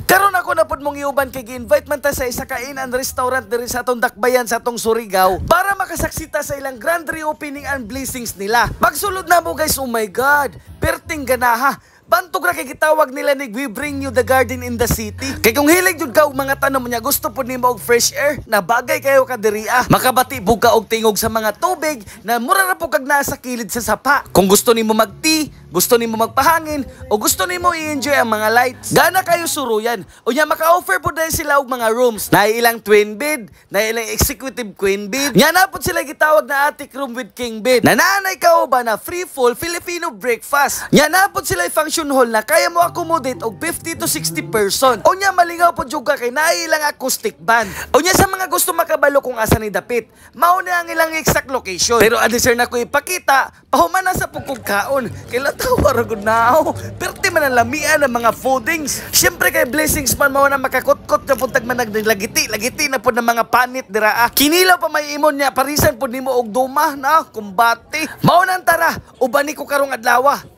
Karon ako na pod mong iuban kay gi-invite man ta sa isa ka inn and restaurant diri sa atong dakbayan sa atong Surigao para makasaksita sa ilang grand reopening and blessings nila. Pagsulod na mo guys, oh my God, perting ganaha. Bantog ra kay gitawag nila ni "We bring you the garden in the city." Kay kung hilig jud ka og mga tanom niya, gusto pud nimo og fresh air, na bagay kayo ka diri makabati bug ka og tingog sa mga tubig na mura ra po kag naa sa kilid sa sapa. Kung gusto nimo mag-tea, gusto nimo magpahangin o gusto nimo i-enjoy ang mga lights, gana kayo suruyan. Unya maka-offer po dahil sila og mga rooms na ilang twin bed, na ilang executive queen bed. Nya na po sila gitawag na attic room with king bed. Nananay ka o ba na free full Filipino breakfast. Nya na po sila function hall na kaya mo accommodate og 50 to 60 person. Unya malingaw po jud ka kay naay ilang acoustic band. Unya sa mga gusto makabalo kung asa ni dapit, mao na ang ilang exact location. Pero adi sir na ko ipakita, pahuman na sa pugkaon. Kay tawa ra gud nao. Perti man ang lamian ng mga foodings. Syempre kay blessings man mao na makakutkot na puntag man naglagiti na pud ng mga panit dira. Kinilaw pa may imon niya parisan pud nimo og duma na kumbati. Mao nang tara, uban ni ko karong adlaw.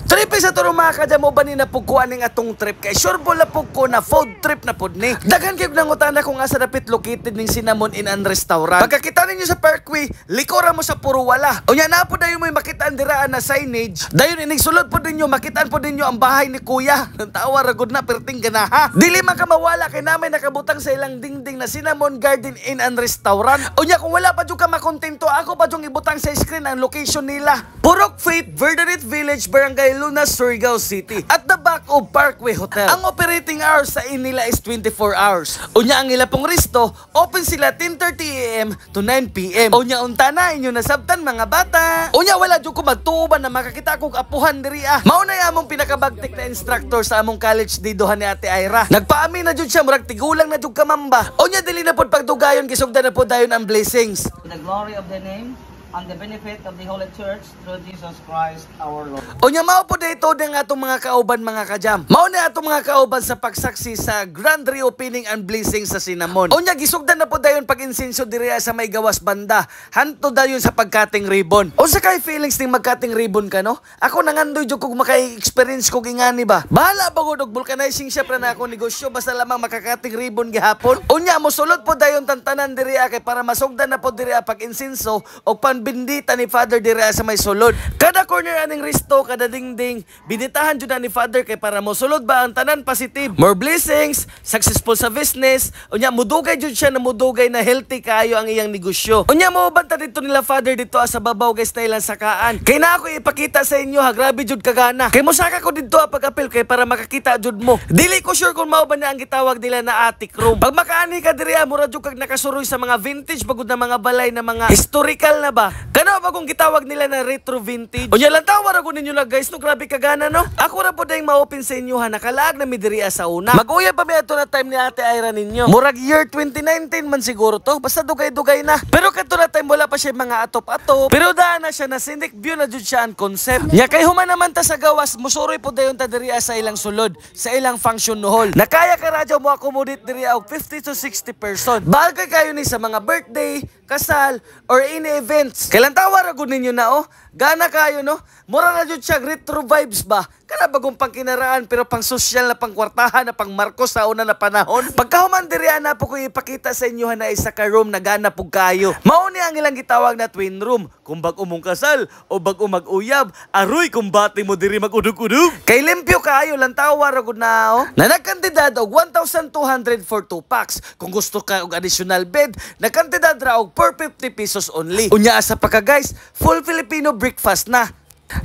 Trip sa to mga kadya mo ba ni napugkuan ning atong trip kay sure bola pug ko na food trip na pud ni. Daghan kay nangutana kung asa dapit located ning Cinnamon Inn and Restaurant. Pagkakita ninyo sa Parkway, likora mo sa puro wala. Unya na pud dayon mo makitaan dira na signage. Dayon ining sulod pud ninyo makitaan pud ninyo ang bahay ni Kuya. Tawa ra gud na perting ganaha. Dili man ka mawala kay namay nakabutang sa ilang dingding na Cinnamon Garden Inn and Restaurant. Unya kung wala pa jud ka makontento, ako pa jud ibutang sa screen ang location nila. Purok Faith, Verdanit Village, Barangay Lunas, Surigao City. At the back of Parkway Hotel. Ang operating hours sa nila is 24 hours. Unya ang ila pong resto, open sila 10:30 AM to 9 PM. Unya unta na inyo nasabtan mga bata. Unya wala jud ko magtuuban na makakita kog apuhan diri Mao na among pinakabagtik na instructor sa among college didohan ni Ate Ira. Nagpaamin na jud siya murag tigulang na jud kamamba. Unya dili na pod pagdugayon gisugdan na pod dayon ang blessings. The glory of the name and the benefit of the Holy Church through Jesus Christ our Lord. Unya mao po dito ng atong mga kauban mga kajam. Mao na atong mga kauban sa pagsaksi sa grand reopening and blessing sa Cinnamon. Unya gisugdan na po dayon pag-insenso diri sa may gawas banda. Hanto dayon sa pagkating ribbon. Unsa kay feelings ning magkating ribbon ka no? Ako nangandoy jud kog maka-experience kog ingani ba. Bahala ba gud og vulcanizing shop na ako negosyo basta lamang makakating ribbon gihapon. Unya mo sulod po dayon tantanan diri kay para masugdan na po diri pag-insenso og bindita ni Father dira sa may sulod. Kada corner aning resto, kada dingding, binitahan jud ni Father kay para mo sulod ba ang tanan positive. More blessings, successful sa business, unya mudugay jud siya na mudugay na healthy kayo ang iyang negosyo. Unya mo banta dito nila Father dito sa babaw guys na ilang sakaan. Kay na ako ipakita sa inyo ha, grabe jud kagana. Kay mosaka ko dito pag-apil kay para makakita jud mo. Dili ko sure kung mao ba na ang gitawag nila na attic room. Pag makaani ka diri mura jud kag nakasuroy sa mga vintage pagod na mga balay na mga historical na ba. Kano ba kung gitawag nila na retro vintage? Unya lang tawa ra ko ninyo na guys, no grabe kagana no. Ako ra po dayong ma-open sa inyo ha, nakalaag na mi diri sa una. Mag-uya pa mi ato na time ni Ate Ira ninyo. Murag year 2019 man siguro to, basta dugay-dugay na. Pero kadto na time wala pa siya mga atop-atop. Pero daan na siya na scenic view na jud siya ang concept. Nya kay human naman ta sa gawas, musuroy po dayon ta diri sa ilang sulod, sa ilang function hall. Nakaya ka radyo mo accommodate diri og 50 to 60 person. Bagay kayo ni sa mga birthday, kasal, or any events. Kailan tawa ra gud ninyo na gana kayo no? Mura na jud siya retro vibes ba? Kana bagong pangkinaraan pero pang social na pangkwartahan na pang Marcos sa una na panahon. Pagkahuman diri na po ko ipakita sa inyo na isa ka room na gana pug kayo. Mao ni ang ilang gitawag na twin room. Kung bag umong kasal o bag umag-uyab, aroy kung bati mo diri magudug-udug. Kay limpyo kayo lang tawa ra gud na na nagkantidad og 1,200 for 2 packs. Kung gusto ka og additional bed, nagkantidad ra og 450 pesos only. Unya asa pa ka guys, full Filipino breakfast na.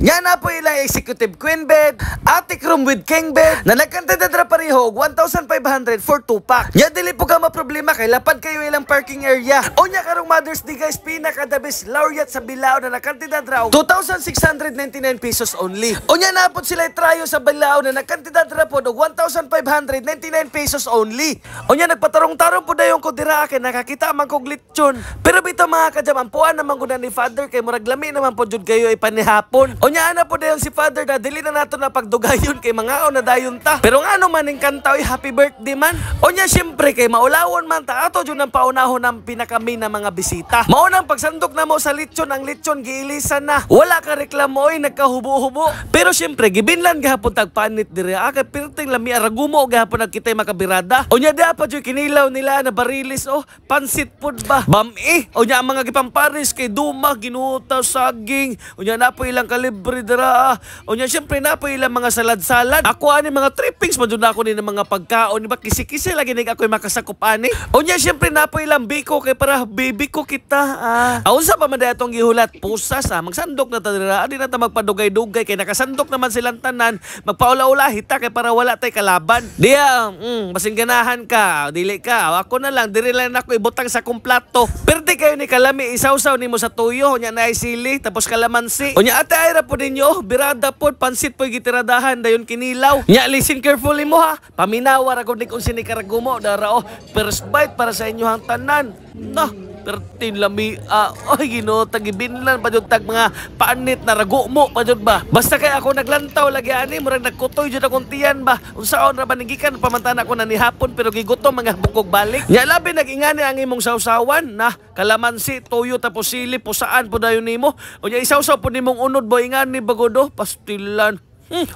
Nya na po ilang executive queen bed, attic room with king bed, na nagkantidad ra pareho og 1,500 for 2 pack. Nya dili po ka maproblema kay lapad kayo ilang parking area. Unya karong Mother's Day guys, pinaka the best laureate sa Bilao na nagkantidad ra og 2,699 pesos only. Unya na po sila trayo sa Bilao na nagkantidad ra po og 1,599 pesos only. Unya nagpatarong-tarong po dayon ko dira kay nakakita man kog lechon. Pero bitaw mga kajam, ampuan naman ko na ni Father kay murag lami naman po jud kayo ipanihapon. Unya ana po dayon si Father na dili na nato na pagdugayon kay mga na dayon ta. Pero ngano man ning kanta oy happy birthday man. Unya syempre kay maulawon man ta ato jud ang paunahon ng pinakami na mga bisita. Mao nang pagsandok na mo sa lechon, ang lechon giilisan na. Wala ka reklamo oy nagkahubo-hubo. Pero syempre gibinlan gahapon tag panit diri kay pirting lami aragumo gahapon nagkitay makabirada. Unya da pa jud kinilaw nila na barilis pansit pud ba. Bami. Unya ang mga gipamparis kay duma ginuta saging. Unya na po ilang kalibre dira. Unya syempre na po ilang mga salad-salad. Ako ani mga trippings man jud ako ni mga pagkaon ni ba kisi-kisi lagi ning ako'y makasakop ani. Unya syempre na po ilang biko kay para baby ko kita. Unsa pa man atong gihulat pusas magsandok na ta dira. Adi na ta magpadugay-dugay kay nakasandok naman silang tanan. Magpaula-ula hita kay para wala tay kalaban. Diya, basing ganahan ka, dili ka. Ako na lang diri lang ako ibutang sa kumplato. Perde kayo ni kalami isawsaw nimo sa tuyo nya naay sili tapos kalamansi. Unya ate ayra po ninyo birada pod pansit po gitiradahan dayon kinilaw. Nya listen carefully mo ha. Paminawa ra gud ni kung sini karagumo dara first bite para sa inyo hang tanan. Nah, pertin lami ay Ginoo tagibinlan pa jud tag mga panit na rago mo pa jud ba. Basta kay ako naglantaw lagi ani murag nagkutoy jud akong tiyan ba. Unsaon ra ba nigikan pamantana ko na ni hapon pero gigutom mga bukog balik. Nya labi nagingani ang imong sawsawan na kalamansi, tuyo tapos sili pusaan po dayon nimo. Unya isawsaw po nimong unod bo ingani bagodo pastilan.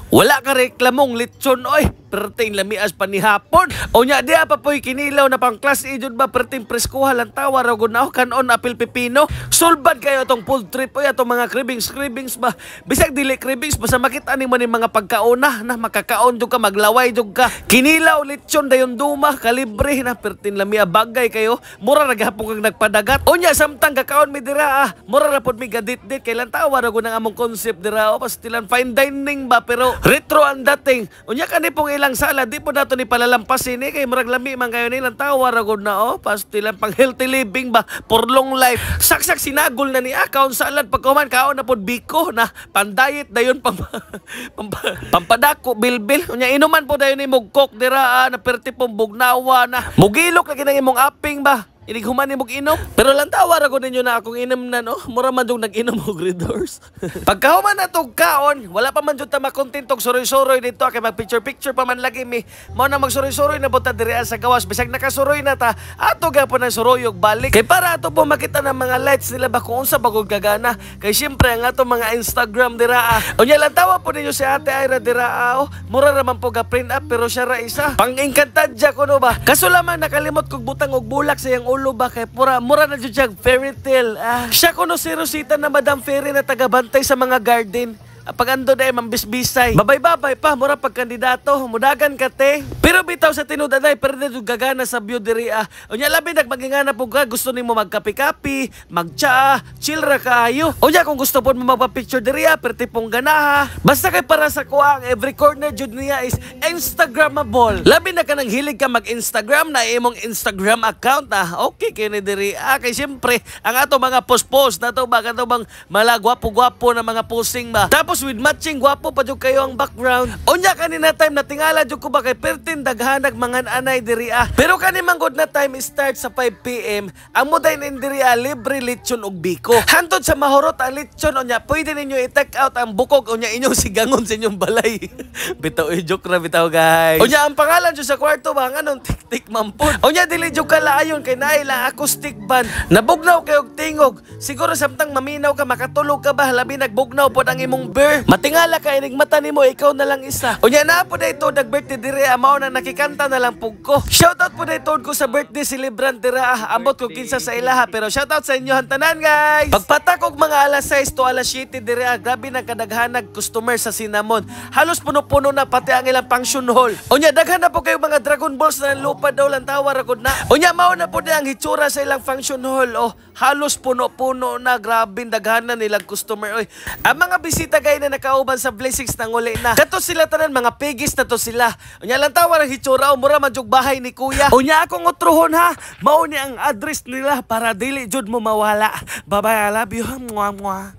Wala ka reklamong lechon oy. Perting lamias pa ni hapon. Unya diya pa po'y kinilaw na pang class A jud ba perting preskuha lang tawa ra gud na kanon apil pipino. Sulbad kayo tong food trip oy atong mga cravings ba. Bisag dili cravings basta makita nimo ni mga pagkaona na makakaon jud ka maglaway jud ka. Kinilaw lechon dayon duma kalibre na perting lamia bagay kayo. Mura ra gahapon kag nagpadagat. Unya samtang kakaon mi dira mura ra pod mi gadit-dit kay lang tawa ra gud ang among concept dira pastilan fine dining ba pero retro ang dating. Unya kani pong ilang sala di po nato ni palalampasin kay murag lami man kayo nilang tawa ra gud na pastilan pang healthy living ba for long life. Saksak sinagol na ni akaon salad pagkuman kaon na pod biko na pandayet dayon pampadako bilbil. Unya inuman po dayon ni mugkok dira na perti pong bugnawa na mugilok lagi nang imong aping ba. Inig human imong inom. Pero lang tawa ra gud ninyo na akong inom na mura man jud nag-inom og Red Doors. Pagkahuman na tog kaon, wala pa man jud ta makontentog suroy-suroy dito kay mag picture pa man lagi mi. Mao na magsuroy-suroy na buta diri sa gawas bisag nakasuroy na ta. Ato gyapon ang suroy og balik. Kay para ato po makita ng mga lights nila ba kung unsa ba gud kagana. Kay syempre ang ato mga Instagram dira. Unya lang tawa po ninyo si Ate Ira dira mura ra man po ga print up pero siya ra isa. Pang-inkantadya ko no ba. Kaso lamang nakalimot kog butang og bulak sa iyang ulo ba kay mura na jud siya fairy tale. Siya kuno si Rosita na Madam Fairy na tagabantay sa mga garden. Pag ando na mambisbisay. Babay-babay pa, mura pagkandidato. Mudagan ka te. Pero bitaw sa tinuda na perde jud gagana sa view diri Unya labi nagmagingana po ka, gusto nimo magkapi-kapi, magtsaa, chill ra kaayo. Unya kung gusto po mo magpa-picture diri perti pong ganaha. Basta kay para sa kuha ang every corner jud niya is Instagrammable. Labi na ka nang hilig ka mag-Instagram na imong Instagram account okay kay ni diri kay syempre ang ato mga post na to ba kanto bang malagwapo-gwapo na mga posting ba. Tapos with matching gwapo pa jud kayo ang background. Unya kanina time na tingala jud ko ba kay pertin daghanag mga anay diri Pero kani manggod na time start sa 5 PM. Ang muday nin diri libre lechon og biko. Hantod sa mahurot ang lechon unya pwede ninyo i-take out ang bukog unya inyong sigangon sa inyong balay. Bitaw joke ra bitaw guys. Unya ang pangalan jud sa kwarto ba nganong tik-tik mampod. Unya dili jud kalaayon kay naila acoustic band. Nabugnaw kay og tingog. Siguro samtang maminaw ka makatulog ka ba labi nagbugnaw pod ang imong matingala ka inig mata nimo ikaw na lang isa. Unya na po dayto nag-birthday diri mao na nakikanta na lang pug ko. Shoutout po dayto ko sa birthday celebrant diri ambot ko kinsa sa ilaha pero shoutout sa inyo tanan guys. Pagpatak og mga alas 6 to alas 7 diri grabe nang kadaghanag customer sa Cinnamon. Halos puno-puno na pati ang ilang function hall. Unya daghan na po kayo mga Dragon Balls na lupa daw lang tawa ra gud na. Unya mao na po ang hitsura sa ilang function hall halos puno-puno na grabe daghan na nilang customer ang mga bisita guys na nakauban sa blessings nang uli na. Kato sila tanan mga pigis na to sila. Unya lang tawa ng hitsura mura man jug bahay ni kuya. Unya akong utruhon ha. Mao ni ang address nila para dili jud mo mawala. Bye bye, I love you. Mwah mwah.